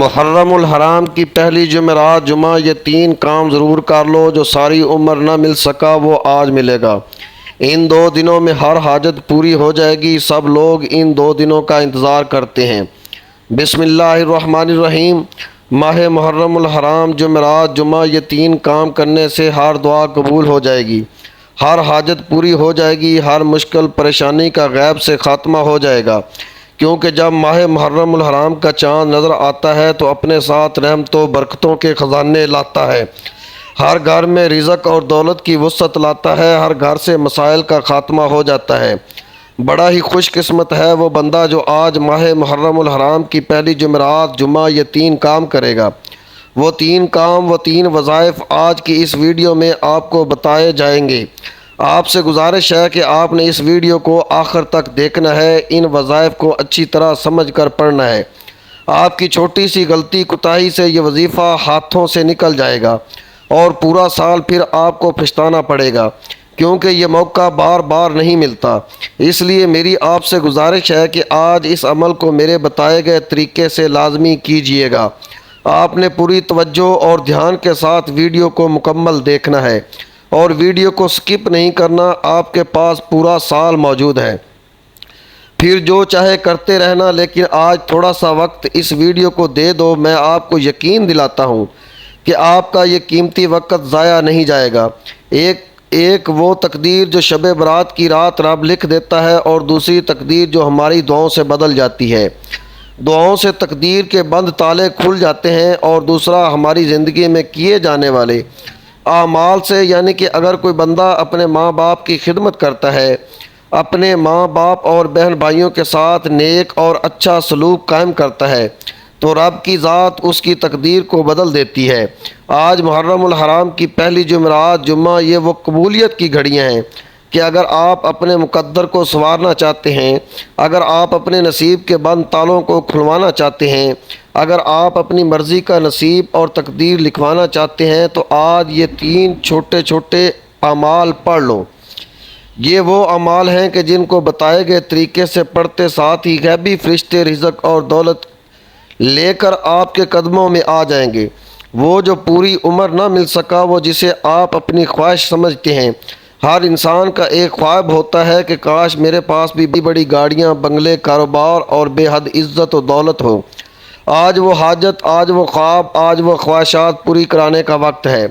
محرم الحرام کی پہلی جمعرات جمعہ یہ 3 کام ضرور کر لو جو ساری عمر نہ مل سکا وہ آج ملے گا۔ ان 2 دنوں میں ہر حاجت پوری ہو جائے گی۔ سب لوگ ان 2 دنوں کا انتظار کرتے ہیں۔ بسم اللہ الرحمن الرحیم۔ ماہ محرم الحرام جمعرات جمعہ یہ 3 کام کرنے سے ہر دعا قبول ہو جائے گی، ہر حاجت پوری ہو جائے گی، ہر مشکل پریشانی کا غیب سے خاتمہ ہو جائے گا، کیونکہ جب ماہ محرم الحرام کا چاند نظر آتا ہے تو اپنے ساتھ رحمت و برکتوں کے خزانے لاتا ہے، ہر گھر میں رزق اور دولت کی وسعت لاتا ہے، ہر گھر سے مسائل کا خاتمہ ہو جاتا ہے۔ بڑا ہی خوش قسمت ہے وہ بندہ جو آج ماہ محرم الحرام کی پہلی جمعرات جمعہ یہ 3 کام کرے گا۔ وہ 3 کام، وہ 3 وظائف آج کی اس ویڈیو میں آپ کو بتائے جائیں گے۔ آپ سے گزارش ہے کہ آپ نے اس ویڈیو کو آخر تک دیکھنا ہے، ان وظائف کو اچھی طرح سمجھ کر پڑھنا ہے۔ آپ کی چھوٹی سی غلطی کوتاہی سے یہ وظیفہ ہاتھوں سے نکل جائے گا اور پورا سال پھر آپ کو پچھتانا پڑے گا، کیونکہ یہ موقع بار بار نہیں ملتا۔ اس لیے میری آپ سے گزارش ہے کہ آج اس عمل کو میرے بتائے گئے طریقے سے لازمی کیجیے گا۔ آپ نے پوری توجہ اور دھیان کے ساتھ ویڈیو کو مکمل دیکھنا ہے اور ویڈیو کو سکپ نہیں کرنا۔ آپ کے پاس پورا سال موجود ہے، پھر جو چاہے کرتے رہنا، لیکن آج تھوڑا سا وقت اس ویڈیو کو دے دو۔ میں آپ کو یقین دلاتا ہوں کہ آپ کا یہ قیمتی وقت ضائع نہیں جائے گا۔ ایک وہ تقدیر جو شب برات کی رات رب لکھ دیتا ہے، اور دوسری تقدیر جو ہماری دعاؤں سے بدل جاتی ہے۔ دعاؤں سے تقدیر کے بند تالے کھل جاتے ہیں، اور دوسرا ہماری زندگی میں کیے جانے والے اعمال سے، یعنی کہ اگر کوئی بندہ اپنے ماں باپ کی خدمت کرتا ہے، اپنے ماں باپ اور بہن بھائیوں کے ساتھ نیک اور اچھا سلوک قائم کرتا ہے تو رب کی ذات اس کی تقدیر کو بدل دیتی ہے۔ آج محرم الحرام کی پہلی جمعرات جمعہ یہ وہ قبولیت کی گھڑیاں ہیں کہ اگر آپ اپنے مقدر کو سنوارنا چاہتے ہیں، اگر آپ اپنے نصیب کے بند تالوں کو کھلوانا چاہتے ہیں، اگر آپ اپنی مرضی کا نصیب اور تقدیر لکھوانا چاہتے ہیں تو آج یہ 3 چھوٹے چھوٹے اعمال پڑھ لو۔ یہ وہ اعمال ہیں کہ جن کو بتائے گئے طریقے سے پڑھتے ساتھ ہی غیبی فرشتے رزق اور دولت لے کر آپ کے قدموں میں آ جائیں گے۔ وہ جو پوری عمر نہ مل سکا، وہ جسے آپ اپنی خواہش سمجھتے ہیں۔ ہر انسان کا ایک خواب ہوتا ہے کہ کاش میرے پاس بھی بڑی گاڑیاں، بنگلے، کاروبار اور بے حد عزت و دولت ہو۔ آج وہ حاجت، آج وہ خواب، آج وہ خواہشات پوری کرانے کا وقت ہے۔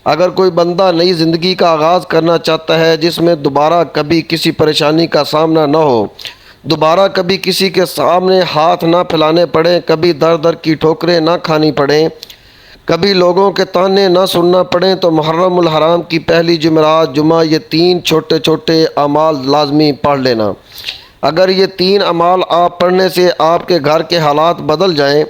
اگر کوئی بندہ نئی زندگی کا آغاز کرنا چاہتا ہے جس میں دوبارہ کبھی کسی پریشانی کا سامنا نہ ہو، دوبارہ کبھی کسی کے سامنے ہاتھ نہ پھیلانے پڑیں، کبھی در در کی ٹھوکریں نہ کھانی پڑیں، کبھی لوگوں کے طعنے نہ سننا پڑیں، تو محرم الحرام کی پہلی جمعرات جمعہ یہ 3 چھوٹے چھوٹے اعمال لازمی پڑھ لینا۔ اگر یہ 3 اعمال آپ پڑھنے سے آپ کے گھر کے حالات بدل جائیں،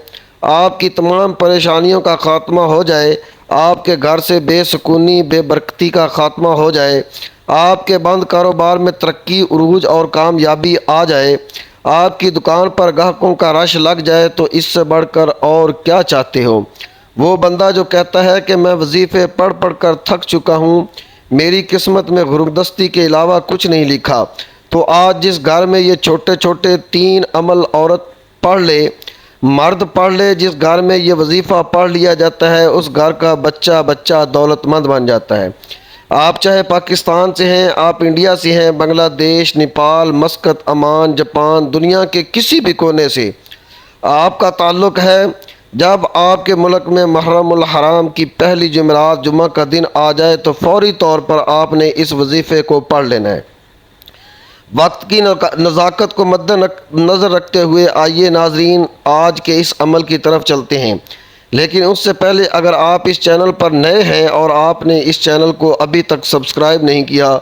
آپ کی تمام پریشانیوں کا خاتمہ ہو جائے، آپ کے گھر سے بے سکونی، بے برکتی کا خاتمہ ہو جائے، آپ کے بند کاروبار میں ترقی، عروج اور کامیابی آ جائے، آپ کی دکان پر گاہکوں کا رش لگ جائے، تو اس سے بڑھ کر اور کیا چاہتے ہو؟ وہ بندہ جو کہتا ہے کہ میں وظیفے پڑھ پڑھ کر تھک چکا ہوں، میری قسمت میں غربدستی کے علاوہ کچھ نہیں لکھا، تو آج جس گھر میں یہ چھوٹے چھوٹے 3 عمل عورت پڑھ لے، مرد پڑھ لے، جس گھر میں یہ وظیفہ پڑھ لیا جاتا ہے، اس گھر کا بچہ دولت مند بن جاتا ہے۔ آپ چاہے پاکستان سے ہیں، آپ انڈیا سے ہیں، بنگلہ دیش، نیپال، مسقط، عمان، جاپان، دنیا کے کسی بھی کونے سے آپ کا تعلق ہے، جب آپ کے ملک میں محرم الحرام کی پہلی جمعرات جمعہ کا دن آ جائے تو فوری طور پر آپ نے اس وظیفے کو پڑھ لینا ہے۔ وقت کی نزاکت کو مد نظر رکھتے ہوئے آئیے ناظرین آج کے اس عمل کی طرف چلتے ہیں، لیکن اس سے پہلے اگر آپ اس چینل پر نئے ہیں اور آپ نے اس چینل کو ابھی تک سبسکرائب نہیں کیا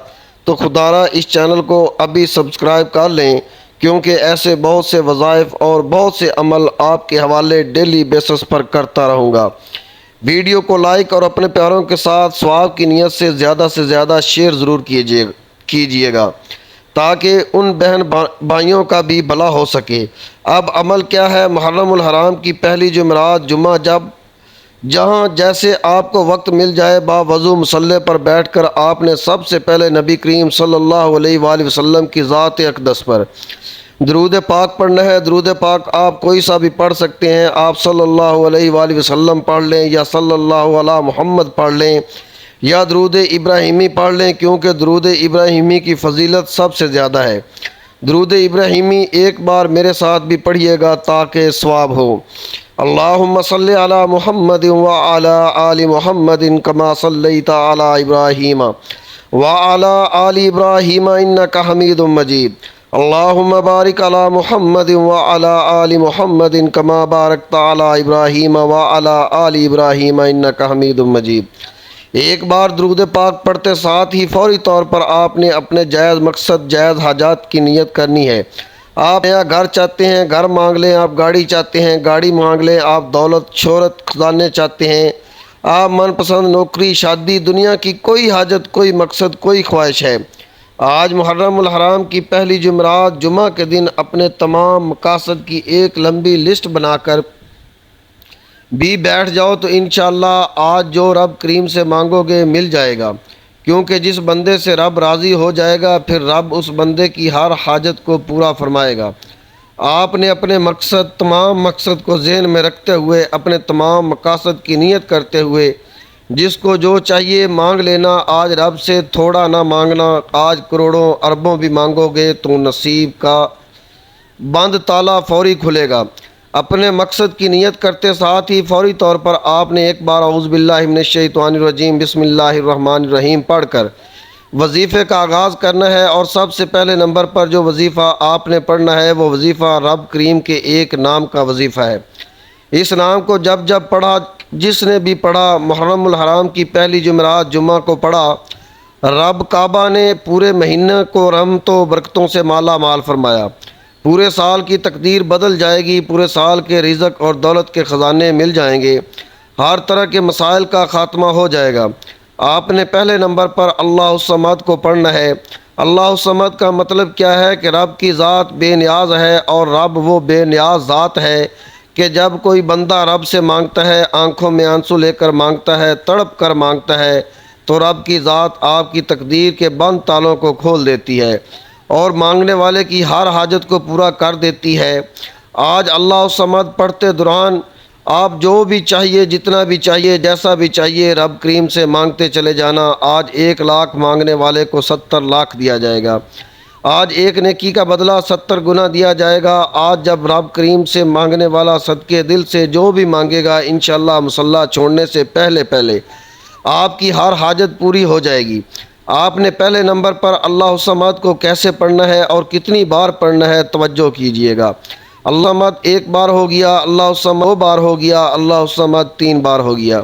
تو خدارا اس چینل کو ابھی سبسکرائب کر لیں، کیونکہ ایسے بہت سے وظائف اور بہت سے عمل آپ کے حوالے ڈیلی بیسس پر کرتا رہوں گا۔ ویڈیو کو لائک اور اپنے پیاروں کے ساتھ ثواب کی نیت سے زیادہ شیئر ضرور کیجیے گا تاکہ ان بہن بھائیوں کا بھی بھلا ہو سکے۔ اب عمل کیا ہے؟ محرم الحرام کی پہلی جمعرات جمعہ جہاں جیسے آپ کو وقت مل جائے، باوضو مصلی پر بیٹھ کر آپ نے سب سے پہلے نبی کریم صلی اللہ علیہ وآلہ وسلم کی ذات اقدس پر درود پاک پڑھنا ہے۔ درود پاک آپ کوئی سا بھی پڑھ سکتے ہیں، آپ صلی اللہ علیہ وآلہ وسلم پڑھ لیں یا صلی اللہ علی محمد پڑھ لیں یا درود ابراہیمی پڑھ لیں، کیونکہ درود ابراہیمی کی فضیلت سب سے زیادہ ہے۔ درود ابراہیمی ایک بار میرے ساتھ بھی پڑھیے گا تاکہ ثواب ہو۔ اللہم صلی علی محمد وعلی آل محمد کما صلیت علی ابراہیم وعلی آل ابراہیم انک حمید مجید۔ اللہم بارک علی محمد وعلی آل محمد کما بارکت علی ابراہیم وعلی آل ابراہیم انک حمید مجید۔ ایک بار درود پاک پڑھتے ساتھ ہی فوری طور پر آپ نے اپنے جائز مقصد، جائز حاجات کی نیت کرنی ہے۔ آپ نیا گھر چاہتے ہیں، گھر مانگ لیں۔ آپ گاڑی چاہتے ہیں، گاڑی مانگ لیں۔ آپ دولت شہرت خزانے چاہتے ہیں، آپ من پسند نوکری، شادی، دنیا کی کوئی حاجت، کوئی مقصد، کوئی خواہش ہے، آج محرم الحرام کی پہلی جمعرات جمعہ کے دن اپنے تمام مقاصد کی ایک لمبی لسٹ بنا کر بھی بیٹھ جاؤ تو انشاءاللہ آج جو رب کریم سے مانگو گے مل جائے گا، کیونکہ جس بندے سے رب راضی ہو جائے گا پھر رب اس بندے کی ہر حاجت کو پورا فرمائے گا۔ آپ نے اپنے مقصد، تمام مقصد کو ذہن میں رکھتے ہوئے، اپنے تمام مقاصد کی نیت کرتے ہوئے جس کو جو چاہیے مانگ لینا۔ آج رب سے تھوڑا نہ مانگنا، آج کروڑوں اربوں بھی مانگو گے تو نصیب کا بند تالا فوری کھلے گا۔ اپنے مقصد کی نیت کرتے ساتھ ہی فوری طور پر آپ نے ایک بار اعوذ باللہ من الشیطان الرجیم بسم اللہ الرحمن الرحیم پڑھ کر وظیفے کا آغاز کرنا ہے، اور سب سے پہلے نمبر پر جو وظیفہ آپ نے پڑھنا ہے وہ وظیفہ رب کریم کے ایک نام کا وظیفہ ہے۔ اس نام کو جب جب پڑھا، جس نے بھی پڑھا، محرم الحرام کی پہلی جمعرات جمعہ کو پڑھا، رب کعبہ نے پورے مہینے کو رحمتوں و برکتوں سے مالا مال فرمایا۔ پورے سال کی تقدیر بدل جائے گی، پورے سال کے رزق اور دولت کے خزانے مل جائیں گے، ہر طرح کے مسائل کا خاتمہ ہو جائے گا۔ آپ نے پہلے نمبر پر اللہ الصمد کو پڑھنا ہے۔ اللہ الصمد کا مطلب کیا ہے کہ رب کی ذات بے نیاز ہے، اور رب وہ بے نیاز ذات ہے کہ جب کوئی بندہ رب سے مانگتا ہے، آنکھوں میں آنسو لے کر مانگتا ہے، تڑپ کر مانگتا ہے، تو رب کی ذات آپ کی تقدیر کے بند تالوں کو کھول دیتی ہے اور مانگنے والے کی ہر حاجت کو پورا کر دیتی ہے۔ آج اللہ الصمد پڑھتے دوران آپ جو بھی چاہیے، جتنا بھی چاہیے، جیسا بھی چاہیے، رب کریم سے مانگتے چلے جانا۔ آج 1,00,000 مانگنے والے کو 70 لاکھ دیا جائے گا۔ آج ایک نیکی کا بدلہ 70 گنا دیا جائے گا۔ آج جب رب کریم سے مانگنے والا صدقے دل سے جو بھی مانگے گا، انشاءاللہ مصلی چھوڑنے سے پہلے پہلے آپ کی ہر حاجت پوری ہو جائے گی۔ آپ نے پہلے نمبر پر اللہ الصمد کو کیسے پڑھنا ہے اور کتنی بار پڑھنا ہے توجہ کیجئے گا۔ اللہ الصمد 1 بار ہو گیا، اللہ الصمد 2 بار ہو گیا، اللہ الصمد 3 بار ہو گیا۔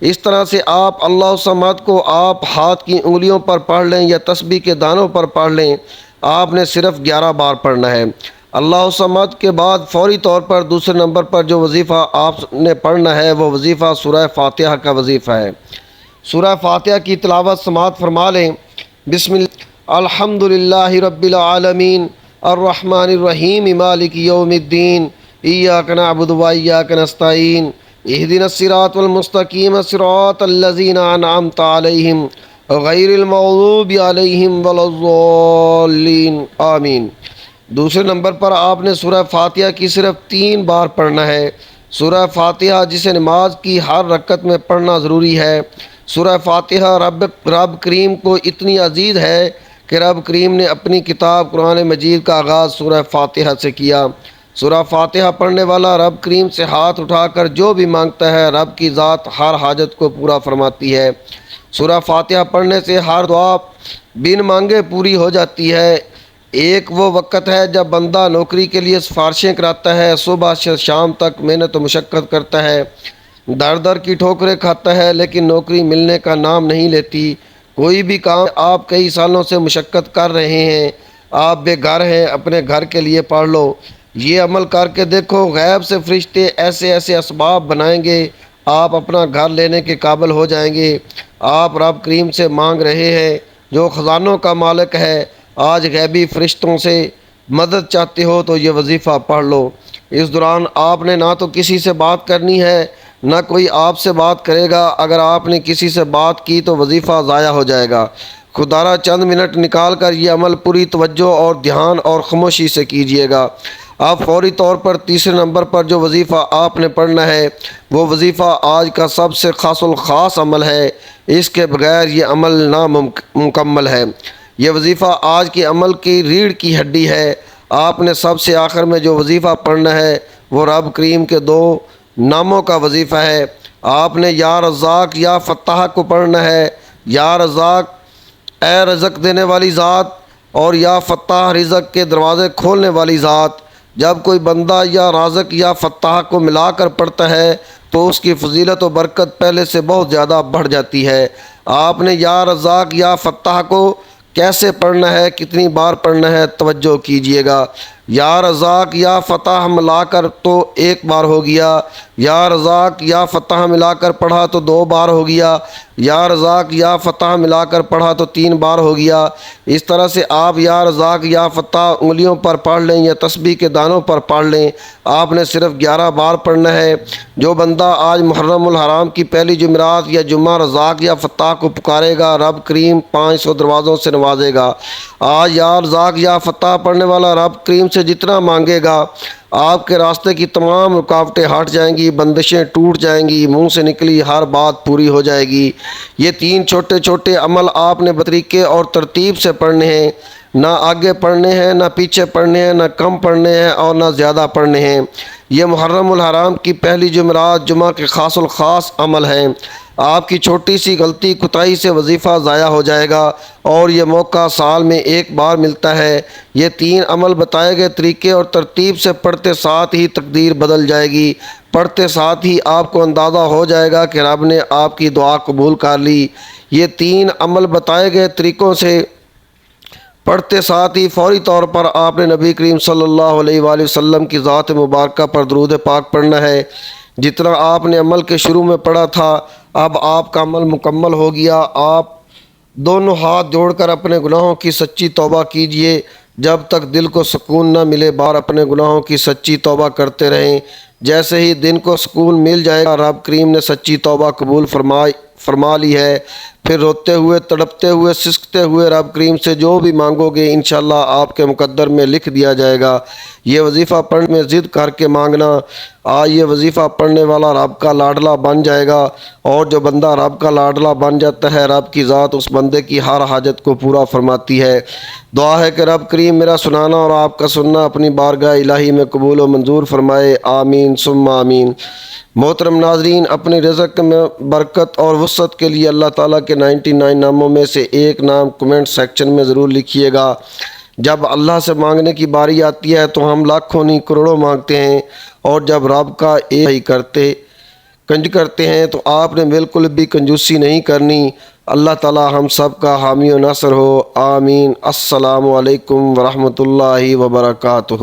اس طرح سے آپ اللہ الصمد کو آپ ہاتھ کی انگلیوں پر پڑھ لیں یا تسبیح کے دانوں پر پڑھ لیں، آپ نے صرف 11 بار پڑھنا ہے۔ اللہ الصمد کے بعد فوری طور پر دوسرے نمبر پر جو وظیفہ آپ نے پڑھنا ہے وہ وظیفہ سورہ فاتحہ کا وظیفہ ہے۔ سورہ فاتحہ کی تلاوت سماعت فرما لیں۔ بسم اللہ الحمد للہ رب العالمین الرحمن الرحیم مالک یوم الدین ایاک نعبد و ایاک نستعین اہدنا الصراط المستقیم صراط الذین انعمت علیہم غیر المغضوب علیہم ولا الضالین آمین۔ دوسرے نمبر پر آپ نے سورہ فاتحہ کی صرف 3 بار پڑھنا ہے۔ سورہ فاتحہ جسے نماز کی ہر رکعت میں پڑھنا ضروری ہے۔ سورہ فاتحہ رب کریم کو اتنی عزیز ہے کہ رب کریم نے اپنی کتاب قرآن مجید کا آغاز سورہ فاتحہ سے کیا۔ سورہ فاتحہ پڑھنے والا رب کریم سے ہاتھ اٹھا کر جو بھی مانگتا ہے، رب کی ذات ہر حاجت کو پورا فرماتی ہے۔ سورہ فاتحہ پڑھنے سے ہر دعا بن مانگے پوری ہو جاتی ہے۔ ایک وہ وقت ہے جب بندہ نوکری کے لیے سفارشیں کراتا ہے، صبح سے شام تک محنت و مشقت کرتا ہے، در در کی ٹھوکریں کھاتا ہے، لیکن نوکری ملنے کا نام نہیں لیتی۔ کوئی بھی کام آپ کئی سالوں سے مشقت کر رہے ہیں، آپ بے گھر ہیں، اپنے گھر کے لیے پڑھ لو، یہ عمل کر کے دیکھو، غیب سے فرشتے ایسے ایسے اسباب بنائیں گے، آپ اپنا گھر لینے کے قابل ہو جائیں گے۔ آپ رب کریم سے مانگ رہے ہیں جو خزانوں کا مالک ہے، آج غیبی فرشتوں سے مدد چاہتے ہو تو یہ وظیفہ پڑھ لو۔ اس دوران آپ نے نہ تو کسی سے بات کرنی ہے، نہ کوئی آپ سے بات کرے گا۔ اگر آپ نے کسی سے بات کی تو وظیفہ ضائع ہو جائے گا۔ خدارہ چند منٹ نکال کر یہ عمل پوری توجہ اور دھیان اور خاموشی سے کیجیے گا۔ اب فوری طور پر تیسرے نمبر پر جو وظیفہ آپ نے پڑھنا ہے وہ وظیفہ آج کا سب سے خاص الخاص عمل ہے، اس کے بغیر یہ عمل نامکمل ہے۔ یہ وظیفہ آج کے عمل کی ریڑھ کی ہڈی ہے۔ آپ نے سب سے آخر میں جو وظیفہ پڑھنا ہے وہ رب کریم کے 2 ناموں کا وظیفہ ہے۔ آپ نے یا رزاق یا فتاح کو پڑھنا ہے۔ یا رزاق اے رزق دینے والی ذات، اور یا فتاح رزق کے دروازے کھولنے والی ذات۔ جب کوئی بندہ یا رازق یا فتاح کو ملا کر پڑھتا ہے تو اس کی فضیلت و برکت پہلے سے بہت زیادہ بڑھ جاتی ہے۔ آپ نے یا رزاق یا فتاح کو کیسے پڑھنا ہے، کتنی بار پڑھنا ہے، توجہ کیجیے گا۔ یا رزاق یا فتح ملا کر تو 1 بار ہو گیا، یا رزاق یا فتح ملا کر پڑھا تو 2 بار ہو گیا، یا رزاق یا فتح ملا کر پڑھا تو 3 بار ہو گیا۔ اس طرح سے آپ یا رزاق یا فتح انگلیوں پر پڑھ لیں یا تسبیح کے دانوں پر پڑھ لیں، آپ نے صرف 11 بار پڑھنا ہے۔ جو بندہ آج محرم الحرام کی پہلی جمعرات یا جمعہ رزاق یا فتح کو پکارے گا، رب کریم 500 دروازوں سے نوازے گا۔ آج یا رزاق یا فتح پڑھنے والا رب کریم سے جتنا مانگے گا، آپ کے راستے کی تمام رکاوٹیں ہٹ جائیں گی، بندشیں ٹوٹ جائیں گی، منہ سے نکلی ہر بات پوری ہو جائے گی۔ یہ 3 چھوٹے چھوٹے عمل آپ نے بطریقے اور ترتیب سے پڑھنے ہیں، نہ آگے پڑھنے ہیں، نہ پیچھے پڑھنے ہیں، نہ کم پڑھنے ہیں اور نہ زیادہ پڑھنے ہیں۔ یہ محرم الحرام کی پہلی جمعرات جمعہ کے خاص الخاص عمل ہیں۔ آپ کی چھوٹی سی غلطی کوتاہی سے وظیفہ ضائع ہو جائے گا، اور یہ موقع سال میں 1 بار ملتا ہے۔ یہ 3 عمل بتائے گئے طریقے اور ترتیب سے پڑھتے ساتھ ہی تقدیر بدل جائے گی۔ پڑھتے ساتھ ہی آپ کو اندازہ ہو جائے گا کہ رب نے آپ کی دعا قبول کر لی۔ یہ 3 عمل بتائے گئے طریقوں سے پڑھتے ساتھ ہی فوری طور پر آپ نے نبی کریم صلی اللہ علیہ وآلہ وسلم کی ذات مبارکہ پر درود پاک پڑھنا ہے۔ جتنا آپ نے عمل کے شروع میں پڑھا تھا، اب آپ کا عمل مکمل ہو گیا۔ آپ دونوں ہاتھ جوڑ کر اپنے گناہوں کی سچی توبہ کیجئے۔ جب تک دل کو سکون نہ ملے بار اپنے گناہوں کی سچی توبہ کرتے رہیں۔ جیسے ہی دن کو سکون مل جائے گا، رب کریم نے سچی توبہ قبول فرما لی ہے۔ پھر روتے ہوئے، تڑپتے ہوئے، سسکتے ہوئے رب کریم سے جو بھی مانگو گے انشاءاللہ آپ کے مقدر میں لکھ دیا جائے گا۔ یہ وظیفہ پڑھنے میں ضد کر کے مانگنا۔ آج یہ وظیفہ پڑھنے والا رب کا لاڈلا بن جائے گا، اور جو بندہ رب کا لاڈلا بن جاتا ہے، رب کی ذات اس بندے کی ہر حاجت کو پورا فرماتی ہے۔ دعا ہے کہ رب کریم میرا سنانا اور آپ کا سننا اپنی بارگاہ الہی میں قبول و منظور فرمائے، آمین ثم آمین۔ محترم ناظرین، اپنی رزق میں برکت اور وسعت کے لیے اللہ تعالیٰ کے 99 ناموں میں سے ایک نام کمنٹ سیکشن میں ضرور لکھیے گا۔ جب اللہ سے مانگنے کی باری آتی ہے تو ہم لاکھوں نہیں کروڑوں مانگتے ہیں، اور جب رب کا ایک ہی کنج کرتے ہیں تو آپ نے بالکل بھی کنجوسی نہیں کرنی۔ اللہ تعالیٰ ہم سب کا حامی و ناصر ہو، آمین۔ السلام علیکم ورحمۃ اللہ وبرکاتہ۔